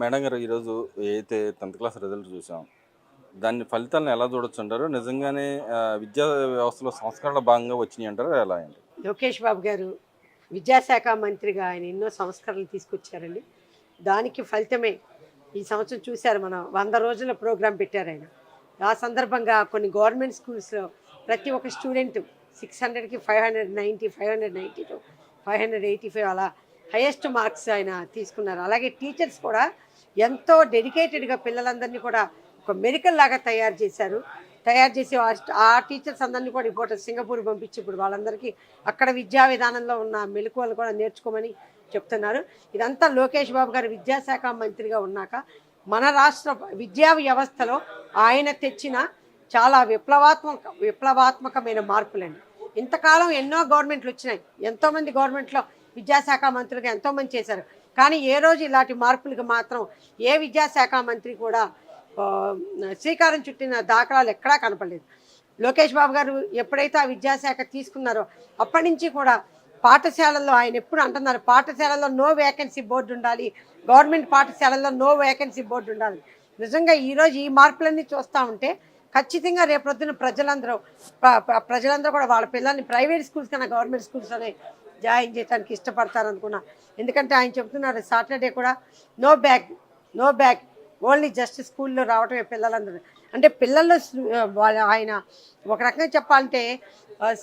Madam గారు ఈరోజు ఏదైతే 10th క్లాస్ రిజల్ట్ చూసాం. దాని ఫలితాలను ఎలా చూడొచ్చంటారు? నిజంగానే విద్యా వ్యవస్థలో సంస్కరణలో భాగంగా వచ్చినియంటారా? ఎలా అండి? లోకేష్ బాబు గారు విద్యాశాఖ మంత్రిగా ఆయన ఎన్నో సంస్కరణలు తీసుకొచ్చారండి. దానికి ఫలితమే ఈ సంవత్సరం చూశారు మనం 100 రోజుల ప్రోగ్రాం పెట్టారు ఆయన. ఆ సందర్భంగా కొన్ని గవర్నమెంట్ స్కూల్స్‌లో ప్రతి ఒక్క స్టూడెంట్ 600కి 590, 592, 585 అలా హైయెస్ట్ మార్క్స్ ఆయన తీసుకున్నారు. అలాగే టీచర్స్ కూడా ఎంతో డెడికేటెడ్‌గా పిల్లలందరినీ కూడా ఒక మెడికల్ లాగా తయారు చేశారు. తయారు చేసి ఆ టీచర్స్ అందరినీ కూడా ఇప్పుడు సింగపూర్ పంపించి ఇప్పుడు వాళ్ళందరికీ అక్కడ విద్యా విధానంలో ఉన్న మెలకువలు కూడా నేర్చుకోమని చెప్తున్నారు. ఇదంతా లోకేష్ బాబు గారు విద్యాశాఖ మంత్రిగా ఉన్నాక మన రాష్ట్ర విద్యా వ్యవస్థలో ఆయన తెచ్చిన చాలా విప్లవాత్మకమైన మార్పులండి. ఇంతకాలం ఎన్నో గవర్నమెంట్లు వచ్చినాయి, ఎంతోమంది గవర్నమెంట్లో విద్యాశాఖ మంత్రులుగా ఎంతోమంది చేశారు. కానీ ఏ రోజు ఇలాంటి మార్పులకు మాత్రం ఏ విద్యాశాఖ మంత్రి కూడా ఆ, శ్రీకారం చుట్టిన దాఖలాలు ఎక్కడా కనపడలేదు. లోకేష్ బాబు గారు ఎప్పుడైతే ఆ విద్యాశాఖ తీసుకున్నారో అప్పటి నుంచి కూడా పాఠశాలల్లో ఆయన ఎప్పుడు అంటున్నారు, పాఠశాలల్లో నో వేకెన్సీ బోర్డు ఉండాలి, గవర్నమెంట్ పాఠశాలల్లో నో వేకెన్సీ బోర్డు ఉండాలి. నిజంగా ఈరోజు ఈ మార్పులన్నీ చూస్తూ ఉంటే ఖచ్చితంగా రేపొద్దున ప్రజలందరూ కూడా వాళ్ళ పిల్లల్ని ప్రైవేట్ స్కూల్స్ కన్నా గవర్నమెంట్ స్కూల్స్లోనే జాయిన్ చేయడానికి ఇష్టపడతారు అనుకున్నా. ఎందుకంటే ఆయన చెప్తున్నారు సాటర్డే కూడా నో బ్యాగ్ ఓన్లీ జస్ట్ స్కూల్లో రావటమే పిల్లలందరూ. అంటే పిల్లల్లో ఆయన ఒక రకంగా చెప్పాలంటే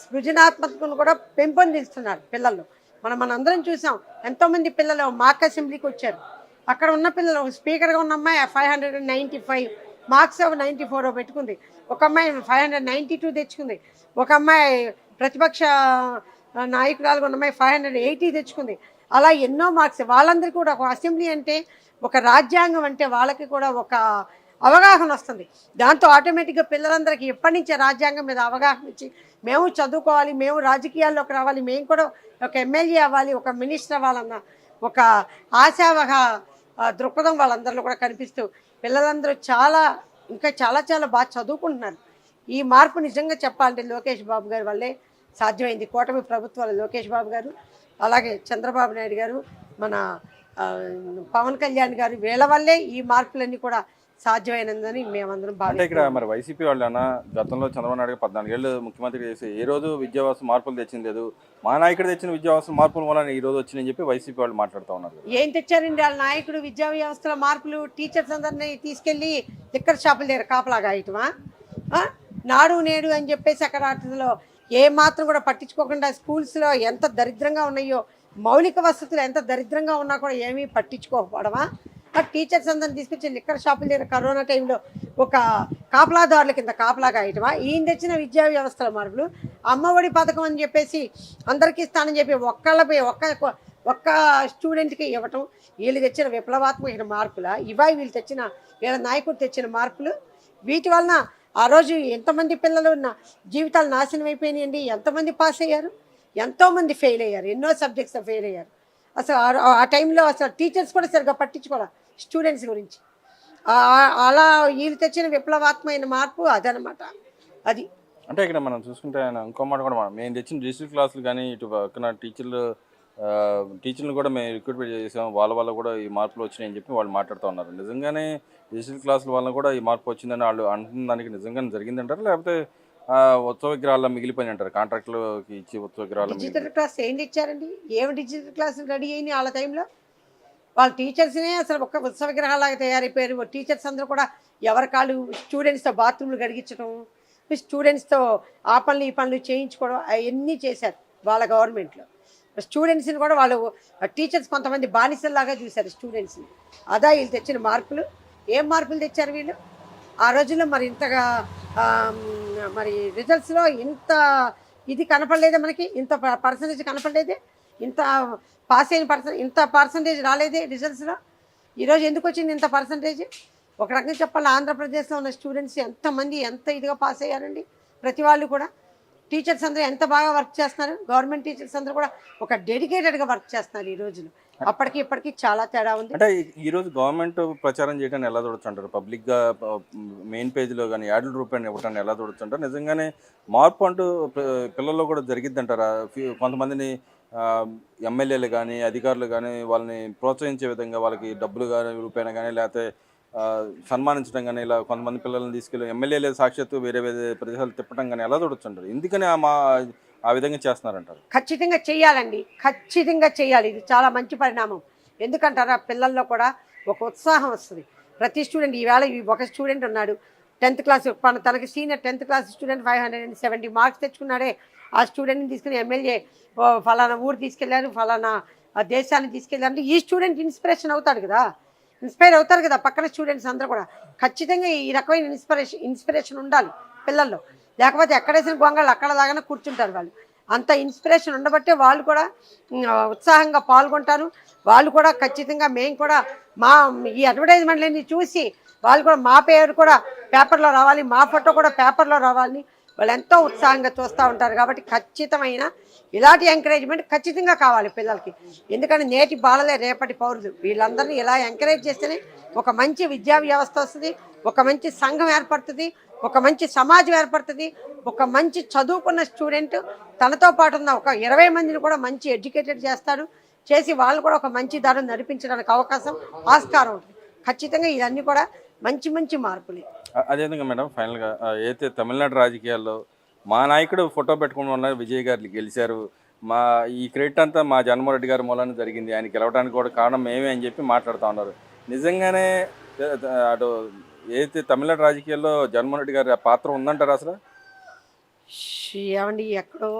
సృజనాత్మకతను కూడా పెంపొందిస్తున్నారు పిల్లల్లో. మనందరం చూసాం, ఎంతోమంది పిల్లలు మాక్ అసెంబ్లీకి వచ్చారు. అక్కడ ఉన్న పిల్లలు స్పీకర్గా ఉన్న అమ్మాయి 595 మార్క్స్ 94 పెట్టుకుంది. ఒక అమ్మాయి 592 తెచ్చుకుంది. ఒక అమ్మాయి ప్రతిపక్ష నాయకురాలుగా ఉన్న అమ్మాయి 580 తెచ్చుకుంది. అలా ఎన్నో మార్క్స్. వాళ్ళందరికీ కూడా ఒక అసెంబ్లీ అంటే ఒక రాజ్యాంగం అంటే వాళ్ళకి కూడా ఒక అవగాహన వస్తుంది. దాంతో ఆటోమేటిక్గా పిల్లలందరికీ ఎప్పటి నుంచే రాజ్యాంగం మీద అవగాహన ఇచ్చి మేము చదువుకోవాలి, మేము రాజకీయాల్లోకి రావాలి, మేము కూడా ఒక ఎమ్మెల్యే అవ్వాలి, ఒక మినిస్టర్ అవ్వాలన్న ఒక ఆశావహ దృక్పథం వాళ్ళందరిలో కూడా కనిపిస్తూ పిల్లలందరూ ఇంకా చాలా చాలా బాగా చదువుకుంటున్నారు. ఈ మార్పు నిజంగా చెప్పాలంటే లోకేష్ బాబు గారి వల్లే సాధ్యమైంది. కూటమి ప్రభుత్వాలు లోకేష్ బాబు గారు, అలాగే చంద్రబాబు నాయుడు గారు, మన పవన్ కళ్యాణ్ గారు, వీళ్ళ వల్లే ఈ మార్పులన్నీ కూడా సాధ్యమైనదని మేమందరం అంటే ఇక్కడ భావిస్తున్నాం. మరి వైసీపీ వాళ్ళన్నా గతంలో చంద్రబాబు నాయుడు 14 ఏళ్ళు ముఖ్యమంత్రి చేసి ఏ రోజు విద్యా వ్యవస్థ మార్పులు తెచ్చింది లేదు. మా నాయకుడు తెచ్చిన విద్యా వ్యవస్థ మార్పుల వల్ల ఈ రోజు వచ్చిందని చెప్పి వైసీపీ వాళ్ళు మాట్లాడుతూ ఉన్నారు కదా. ఏం తెచ్చారండి వాళ్ళ నాయకుడు? విద్యా వ్యవస్థలో మార్పులు, టీచర్స్ అందరినీ తీసుకెళ్ళి లిక్కర్ షాపుల దగ్గర కాపలాగా ఇయటమా? నాడు నేడు అని చెప్పేసి అక్కడ వాటిలో ఏమాత్రం కూడా పట్టించుకోకుండా స్కూల్స్లో ఎంత దరిద్రంగా ఉన్నాయో, మౌలిక వసతులు ఎంత దరిద్రంగా ఉన్నా కూడా ఏమీ పట్టించుకోకపోవడమా? టీచర్స్ అందరిని తీసుకొచ్చి లిక్కర్ షాపుల దగ్గర కరోనా టైంలో ఒక కాపలాదారుల కింద కాపలాగా అయ్యటమా? ఈయన తెచ్చిన విద్యా వ్యవస్థల మార్పులు, అమ్మఒడి పథకం అని చెప్పేసి అందరికీ ఇస్తానని చెప్పి ఒక్క స్టూడెంట్కి ఇవ్వటం, వీళ్ళు తెచ్చిన విప్లవాత్మక మార్పుల వీళ్ళు తెచ్చిన వీళ్ళ నాయకుడు తెచ్చిన మార్పులు. వీటి వలన ఆ రోజు ఎంతమంది పిల్లలు జీవితాలు నాశనం అయిపోయినాయండి. ఎంతమంది పాస్ అయ్యారు, ఎంతోమంది ఫెయిల్ అయ్యారు, ఎన్నో సబ్జెక్ట్స్ ఫెయిల్ అయ్యారు. అసలు ఆ టైంలో అసలు టీచర్స్ కూడా సరిగ్గా పట్టించుకోవాలి స్టూడెంట్స్ గురించి. అలా వీళ్ళు తెచ్చిన విప్లవాత్మకమైన మార్పు అదనమాట. అది అంటే ఇక్కడ మనం చూసుకుంటే ఆయన ఇంకో మాట కూడా మేము తెచ్చిన డిజిటల్ క్లాసులు కానీ ఇటు పక్కన టీచర్లు కూడా మేము రిక్రూట్మెంట్ చేసాం, వాళ్ళ వల్ల కూడా ఈ మార్పులు వచ్చినాయని చెప్పి వాళ్ళు మాట్లాడుతూ ఉన్నారు. నిజంగానే డిజిటల్ క్లాసుల వల్ల కూడా ఈ మార్పు వచ్చిందని వాళ్ళు అంటున్న దానికి నిజంగానే జరిగిందంటారు, లేకపోతే ఉత్సవ విగ్రహాల్లో మిగిలిపోయి అంటారు, కాంట్రాక్టులకి ఇచ్చి ఉత్సవ విగ్రహాలు డిజిటల్ క్లాస్ ఏంటి ఇచ్చారండి? ఏమి డిజిటల్ క్లాసులు రెడీ అయినాయి వాళ్ళ టైంలో? వాళ్ళ టీచర్స్నే అసలు ఒక్క ఉత్సవ విగ్రహాలాగా తయారైపోయారు. టీచర్స్ అందరూ కూడా ఎవరి కాళ్ళు స్టూడెంట్స్తో బాత్రూమ్లు కడిగించడం, స్టూడెంట్స్తో ఆ పనులు ఈ పనులు చేయించుకోవడం అవన్నీ చేశారు వాళ్ళ గవర్నమెంట్లో. స్టూడెంట్స్ని కూడా వాళ్ళు టీచర్స్ కొంతమంది బానిసల్లాగా చూశారు స్టూడెంట్స్ని. అదా వీళ్ళు తెచ్చిన మార్పులు? ఏం మార్పులు తెచ్చారు వీళ్ళు ఆ రోజుల్లో? మరి ఇంతగా మరి రిజల్ట్స్లో ఇంత ఇది కనపడలేదే మనకి, ఇంత పర్సంటేజ్ కనపడలేదే, ఇంత పాస్ అయిన ఇంత పర్సంటేజ్ రాలేదే రిజల్ట్స్లో. ఈరోజు ఎందుకు వచ్చింది ఇంత పర్సంటేజ్? ఒక రకంగా చెప్పాలి, ఆంధ్రప్రదేశ్లో ఉన్న స్టూడెంట్స్ ఎంతమంది ఎంత ఇదిగా పాస్ అయ్యారండి. ప్రతి వాళ్ళు కూడా టీచర్స్ అందరూ ఎంత బాగా వర్క్ చేస్తున్నారు. గవర్నమెంట్ టీచర్స్ అందరూ కూడా ఒక డెడికేటెడ్గా వర్క్ చేస్తున్నారు ఈ రోజులు. అప్పటికి ఇప్పటికి చాలా తేడా ఉంది. అంటే ఈరోజు గవర్నమెంట్ ప్రచారం చేయడాన్ని ఎలా చూడొచ్చు అంటారు? పబ్లిక్గా మెయిన్ పేజీలో కానీ యాడ్ల రూపాయలు ఇవ్వటాన్ని ఎలా చూడొచ్చు అంటారు? నిజంగానే మార్పు అంటూ పిల్లల్లో కూడా జరిగిద్ది అంటారా? కొంతమందిని ఎమ్మెల్యేలు కానీ అధికారులు కానీ వాళ్ళని ప్రోత్సహించే విధంగా వాళ్ళకి డబ్బులు కానీ రూపాయన కానీ లేకపోతే సన్మానించడం కానీ ఇలా కొంతమంది పిల్లల్ని తీసుకెళ్ళి ఎమ్మెల్యేలు సాక్షాత్తు వేరే వేరే ప్రదేశాలు తిప్పడం కానీ ఎలా చూడొచ్చుంటారు ఎందుకని ఆ విధంగా చేస్తున్నారంటారు? ఖచ్చితంగా చెయ్యాలండి, ఖచ్చితంగా చెయ్యాలి. ఇది చాలా మంచి పరిణామం. ఎందుకంటారా, పిల్లల్లో కూడా ఒక ఉత్సాహం వస్తుంది. ప్రతి స్టూడెంట్ ఈవేళ ఒక స్టూడెంట్ ఉన్నాడు 10th క్లాస్, తనకి senior 10th class student 570 marks తెచ్చుకున్నాడే. ఆ స్టూడెంట్ని తీసుకుని ఎమ్మెల్యే ఫలానా ఊరు తీసుకెళ్ళారు, ఫలానా దేశాన్ని తీసుకెళ్ళారు అంటే ఈ స్టూడెంట్ ఇన్స్పిరేషన్ అవుతాడు కదా, ఇన్స్పైర్ అవుతారు కదా పక్కన స్టూడెంట్స్ అందరూ కూడా. ఖచ్చితంగా ఈ రకమైన ఇన్స్పిరేషన్ ఉండాలి పిల్లల్లో. లేకపోతే ఎక్కడేసిన గొంగళ్ళు అక్కడ లాగానే కూర్చుంటారు వాళ్ళు. అంత ఇన్స్పిరేషన్ ఉండబట్టే వాళ్ళు కూడా ఉత్సాహంగా పాల్గొంటారు. వాళ్ళు కూడా ఖచ్చితంగా మేము కూడా ఈ అడ్వర్టైజ్మెంట్లన్నీ చూసి వాళ్ళు కూడా మా పేరు కూడా పేపర్లో రావాలి, మా ఫోటో కూడా పేపర్లో రావాలని వాళ్ళు ఎంతో ఉత్సాహంగా చూస్తూ ఉంటారు. కాబట్టి ఖచ్చితమైన ఇలాంటి ఎంకరేజ్మెంట్ ఖచ్చితంగా కావాలి పిల్లలకి. ఎందుకంటే నేటి బాలలే రేపటి పౌరులు. వీళ్ళందరినీ ఇలా ఎంకరేజ్ చేస్తేనే ఒక మంచి విద్యా వ్యవస్థ వస్తుంది, ఒక మంచి సంఘం ఏర్పడుతుంది, ఒక మంచి సమాజం ఏర్పడుతుంది. ఒక మంచి చదువుకున్న స్టూడెంట్ తనతో పాటు ఉన్న ఒక 20 మందిని కూడా మంచి ఎడ్యుకేటెడ్ చేస్తాడు. చేసి వాళ్ళు కూడా ఒక మంచి దారిని నడిపించడానికి అవకాశం ఆస్కారం ఉంటుంది. ఖచ్చితంగా ఇవన్నీ కూడా మంచి మంచి మార్పులే. అదేవిధంగా మేడం ఫైనల్గా అయితే తమిళనాడు రాజకీయాల్లో మా నాయకుడు ఫోటో పెట్టుకుని ఉన్న విజయ్ గారు గెలిచారు, మా ఈ క్రెడిట్ అంతా మా జగన్మోహన్ రెడ్డి గారి మూలాన జరిగింది, ఆయన గెలవడానికి కూడా కారణం మేమే అని చెప్పి మాట్లాడుతూ ఉన్నారు. నిజంగానే అటు ఏదైతే తమిళనాడు రాజకీయాల్లో జగన్మోహన్ రెడ్డి గారి పాత్ర ఉందంటారు అసలు? ఏమండి, ఎక్కడో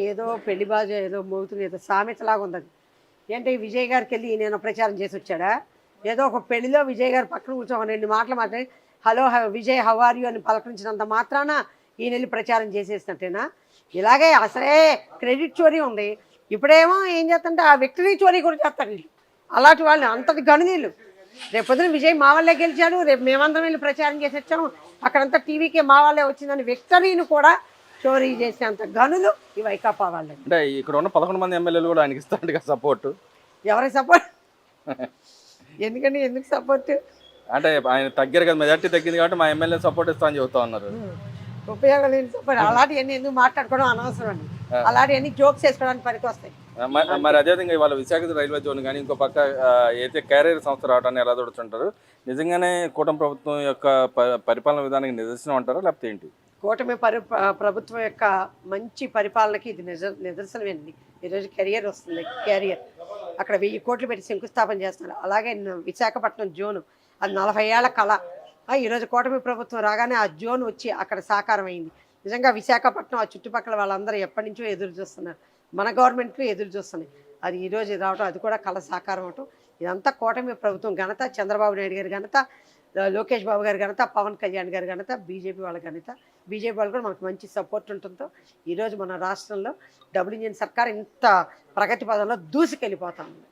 ఏదో పెళ్లి బాజ ఏదో మోగుతుంది, ఏదో సామెతలాగా ఉంది. ఏంటి విజయ్ గారికి వెళ్ళి నేను ప్రచారం చేసి వచ్చాడా? ఏదో ఒక పెళ్లిలో విజయ్ గారు పక్కన కూర్చొని 2 మాటలు మాట్లాడి hello Vijay how are you అని పలకరించినంత మాత్రాన ఈయన వెళ్ళి ప్రచారం చేసేసినట్టేనా? ఇలాగే అసలే క్రెడిట్ చోరీ ఉంది. ఇప్పుడేమో ఏం చేస్తుంటే ఆ విక్టరీ చోరీ కూడా చేస్తారు వీళ్ళు. అలాంటి వాళ్ళు అంతటి గనునీళ్ళు. రేపు పొద్దున విజయ్ మా వాళ్ళే గెలిచాడు, రేపు మేమందరం వెళ్ళి ప్రచారం చేసి వచ్చాము, అక్కడంతా టీవీకే మా వాళ్ళే వచ్చిందని విక్టరీని కూడా చోరీ చేసేంత గనులు ఈ వైకాపా వాళ్ళే. అంటే ఇక్కడ ఉన్న 11 మంది ఎమ్మెల్యేలు కూడా ఆయనకి ఇస్తారంట కదా సపోర్టు. ఎవరికి సపోర్ట్? ఎందుకు సపోర్ట్ అంటే ఆయన తగ్గారు కదా, మెజార్టీ తగ్గింది కాబట్టి మా ఎమ్మెల్యే సపోర్ట్ ఇస్తా అని చెబుతా ఉన్నారు. ఉపయోగం లేని సపోర్ట్. అలాంటివన్నీ ఎందుకు మాట్లాడుకోవడం అనవసరం అండి. అలాంటివన్నీ జోక్స్ వేసుకోవడానికి పనికి వస్తాయి. మరి అదేవిధంగా ఇవాళ విశాఖ రైల్వే జోన్ కానీ ఇంకో పక్క అయితే క్యారియర్ సంస్థ రావడాన్ని ఎలా చూడొచ్చుంటారు? నిజంగానే కూటమి ప్రభుత్వం యొక్క పరిపాలన విధానానికి నిదర్శనం అంటారా లేకపోతే ఏంటి? కూటమి ప్రభుత్వం యొక్క మంచి పరిపాలనకి ఇది నిదర్శనమేనండి. ఈరోజు కెరియర్ వస్తుంది, క్యారియర్ అక్కడ 1000 కోట్లు పెట్టి శంకుస్థాపన చేస్తున్నారు. అలాగే విశాఖపట్నం జోను అది 40 ఏళ్ల కళ. ఈరోజు కూటమి ప్రభుత్వం రాగానే ఆ జోన్ వచ్చి అక్కడ సాకారం అయింది. నిజంగా విశాఖపట్నం ఆ చుట్టుపక్కల వాళ్ళందరూ ఎప్పటి నుంచో ఎదురు చూస్తున్నారు, మన గవర్నమెంట్లు ఎదురు చూస్తున్నాయి. అది ఈరోజు రావటం, అది కూడా కళ సాకారం అవటం, ఇదంతా కూటమి ప్రభుత్వం ఘనత. చంద్రబాబు నాయుడు గారి ఘనత, లోకేష్ బాబు గారి ఘనత, పవన్ కళ్యాణ్ గారి ఘనత, బీజేపీ వాళ్ళ ఘనత. బీజేపీ వాళ్ళు కూడా మనకు మంచి సపోర్ట్ ఉంటుందో ఈరోజు మన రాష్ట్రంలో డబుల్ ఇంజిన్ సర్కార్ ఇంత ప్రగతి పదంలో దూసుకెళ్ళిపోతా ఉంది.